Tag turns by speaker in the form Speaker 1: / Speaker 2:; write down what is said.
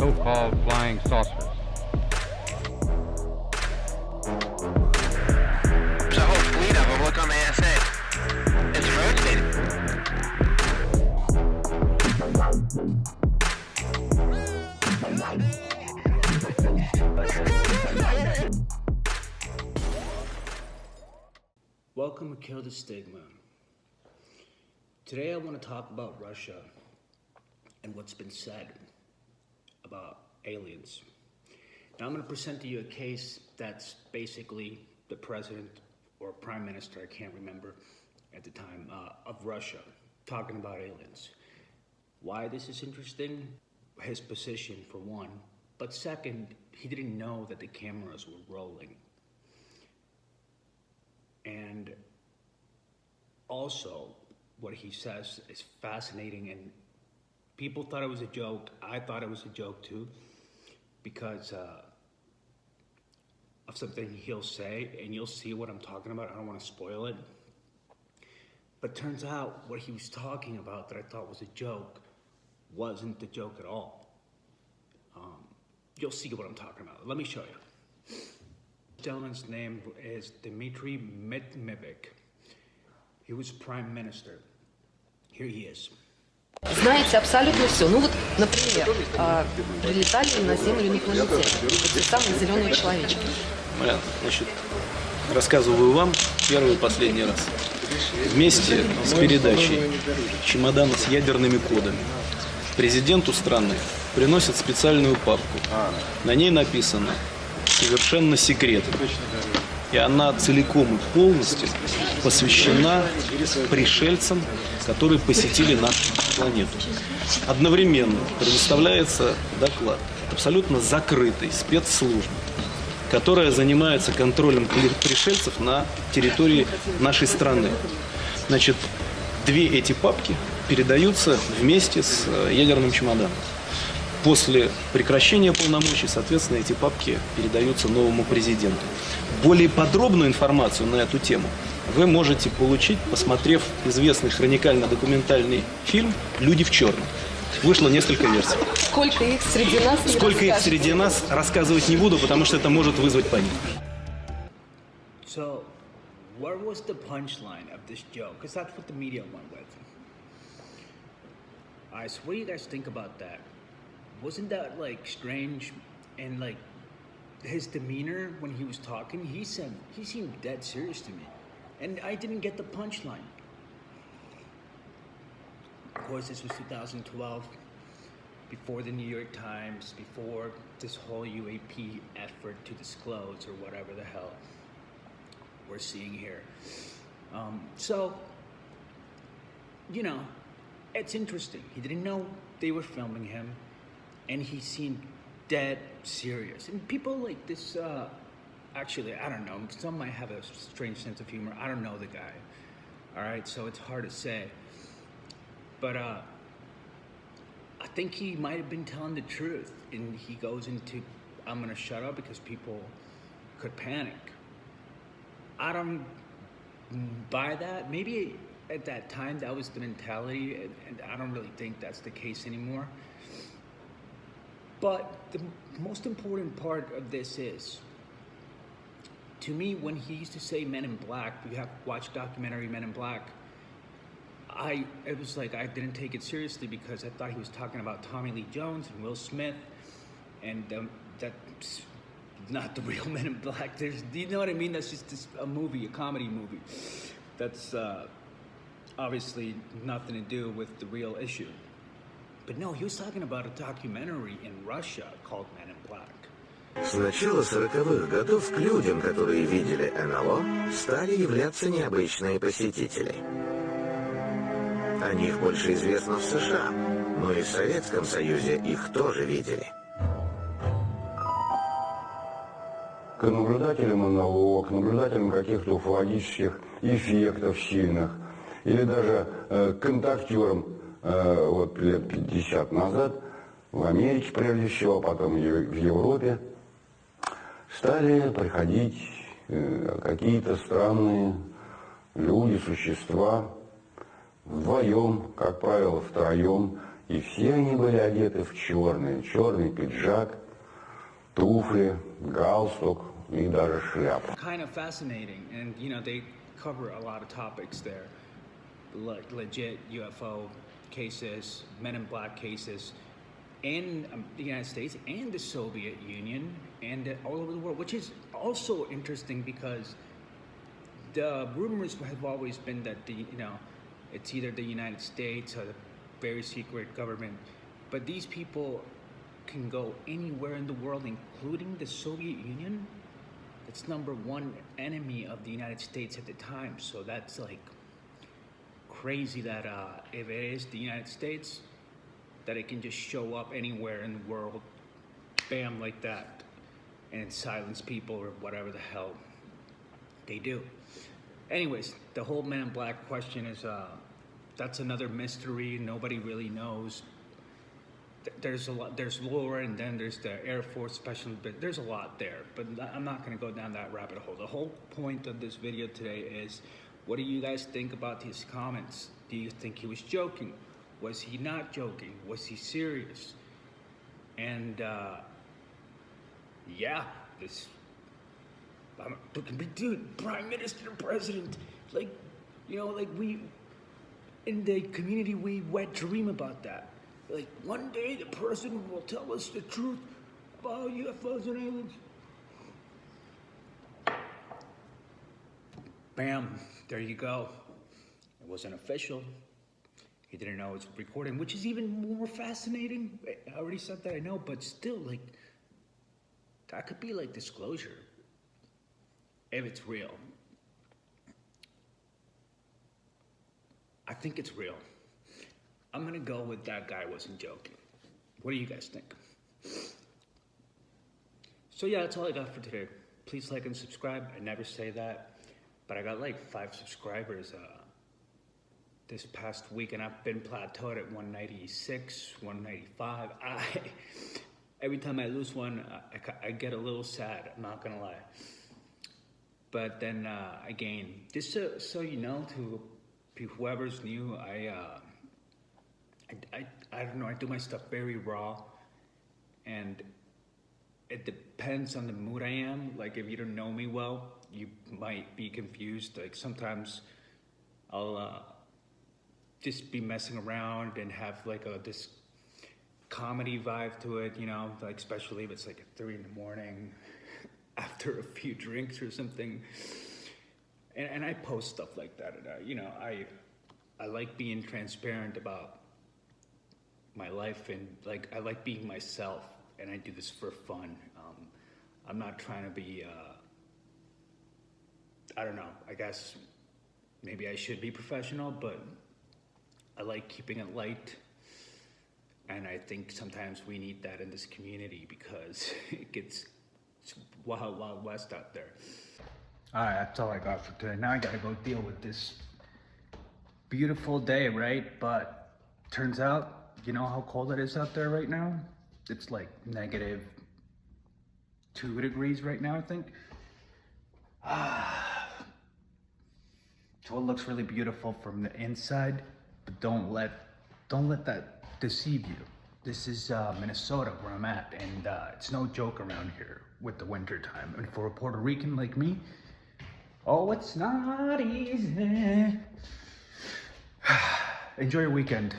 Speaker 1: so-called flying saucers.
Speaker 2: There's a whole fleet of them. Look on the ASA. It's rotating.
Speaker 3: Welcome to Kill the Stigma. Today I want to talk about Russia and what's been said about aliens. Now I'm going to present to you a case that's basically the president or prime minister, I can't remember at the time, of Russia talking about aliens. Why this is interesting? His position for one, but second, he didn't know that the cameras were rolling. And also, what he says is fascinating, and people thought it was a joke. I thought it was a joke too, because of something he'll say, and you'll see what I'm talking about. I don't want to spoil it. But turns out what he was talking about that I thought was a joke wasn't a joke at all. You'll see what I'm talking about. Let me show you. This gentleman's name is Dmitry Medvedev. He was prime minister. Here he is.
Speaker 4: Знаете абсолютно все. Ну вот, например, прилетали на Землю инопланетяне, эти самые зеленые человечки.
Speaker 5: Марьяна, значит, рассказываю вам первый и последний раз. Вместе с передачей чемодана с ядерными кодами президенту страны приносят специальную папку. На ней написано «Совершенно секретно». И она целиком и полностью посвящена пришельцам, которые посетили нашу планету. Одновременно предоставляется доклад абсолютно закрытой спецслужбы, которая занимается контролем пришельцев на территории нашей страны. Значит, две эти папки передаются вместе с ядерным чемоданом. После прекращения полномочий, соответственно, эти папки передаются новому президенту. Более подробную информацию на эту тему вы можете получить, посмотрев известный хроникально-документальный фильм «Люди в черном». Вышло несколько версий.
Speaker 4: Сколько их среди нас?
Speaker 5: Сколько их среди нас, рассказывать не буду, потому что это может вызвать панику.
Speaker 3: So, what was the punchline of this joke? Because that's what the media went with. Alright, so what do you guys think about that? Wasn't that like strange? And like his demeanor when he was talking, he seemed dead serious to me. And I didn't get the punchline. Of course, this was 2012, before the New York Times, before this whole UAP effort to disclose or whatever the hell we're seeing here. So, you know, it's interesting. He didn't know they were filming him, and he seemed dead serious. And people like this, actually, I don't know, some might have a strange sense of humor. I don't know the guy, all right? So it's hard to say. But I think he might have been telling the truth. And he goes into, I'm gonna shut up because people could panic. I don't buy that. Maybe at that time that was the mentality, and I don't really think that's the case anymore. But the most important part of this is, to me, when he used to say Men in Black, we have watched documentary Men in Black, it was like I didn't take it seriously because I thought he was talking about Tommy Lee Jones and Will Smith, and that's not the real Men in Black. You know what I mean? That's just a movie, a comedy movie. That's obviously nothing to do with the real issue. But no, he was talking about a documentary in Russia called Men in Black.
Speaker 6: С начала 40-х годов к людям, которые видели НЛО, стали являться необычные посетители. О них больше известно в США, но и в Советском Союзе их тоже видели.
Speaker 7: К наблюдателям НЛО, к наблюдателям каких-то уфологических эффектов сильных, или даже к контактерам вот лет 50 назад в Америке, прежде всего, потом в Европе, стали приходить какие-то странные люди, существа, вдвоем, как правило, втроем, И все они были одеты в черное. Черный пиджак, туфли, галстук и даже шляпа.
Speaker 3: Kind of fascinating, and you know they cover a lot of topics there, like legit UFO cases, Men in Black cases, in the United States and the Soviet Union and all over the world, which is also interesting because the rumors have always been that it's either the United States or the very secret government, but these people can go anywhere in the world, including the Soviet Union. It's #1 enemy of the United States at the time, so that's like crazy that if it is the United States, that it can just show up anywhere in the world, bam, like that, and silence people or whatever the hell they do. Anyways, the whole Men in Black question is that's another mystery. Nobody really knows. There's a lot. There's lore, and then there's the Air Force special. But there's a lot there. But I'm not going to go down that rabbit hole. The whole point of this video today is, what do you guys think about these comments? Do you think he was joking? Was he not joking? Was he serious? And yeah, this. Dude, Prime Minister, President, like, like we, in the community, we wet dream about that. Like, one day the president will tell us the truth about UFOs and aliens. Bam, there you go. It wasn't official. He didn't know it was recording, which is even more fascinating. I already said that, I know, but still, like, that could be like disclosure. If it's real. I think it's real. I'm gonna go with that guy wasn't joking. What do you guys think? So yeah, that's all I got for today. Please like and subscribe. I never say that, but I got like 5 subscribers this past week, and I've been plateaued at 196, 195. Every time I lose one, I get a little sad, I'm not gonna lie. But then again, just so you know, to whoever's new, I don't know, I do my stuff very raw, and it depends on the mood I am. Like, if you don't know me well, you might be confused. Like, sometimes I'll just be messing around and have like this comedy vibe to it, like, especially if it's like at 3 in the morning after a few drinks or something. And I post stuff like that, and I like being transparent about my life, and like I like being myself, and I do this for fun. I'm not trying to be I don't know, I guess maybe I should be professional, but I like keeping it light, and I think sometimes we need that in this community because it gets wild, wild west out there. All right, that's all I got for today. Now I gotta go deal with this beautiful day, right? But turns out, you know how cold it is out there right now? It's like -2 degrees right now, I think. So it looks really beautiful from the inside, but don't let that deceive you. This is Minnesota, where I'm at, and it's no joke around here with the winter time. And for a Puerto Rican like me, oh, it's not easy. Enjoy your weekend.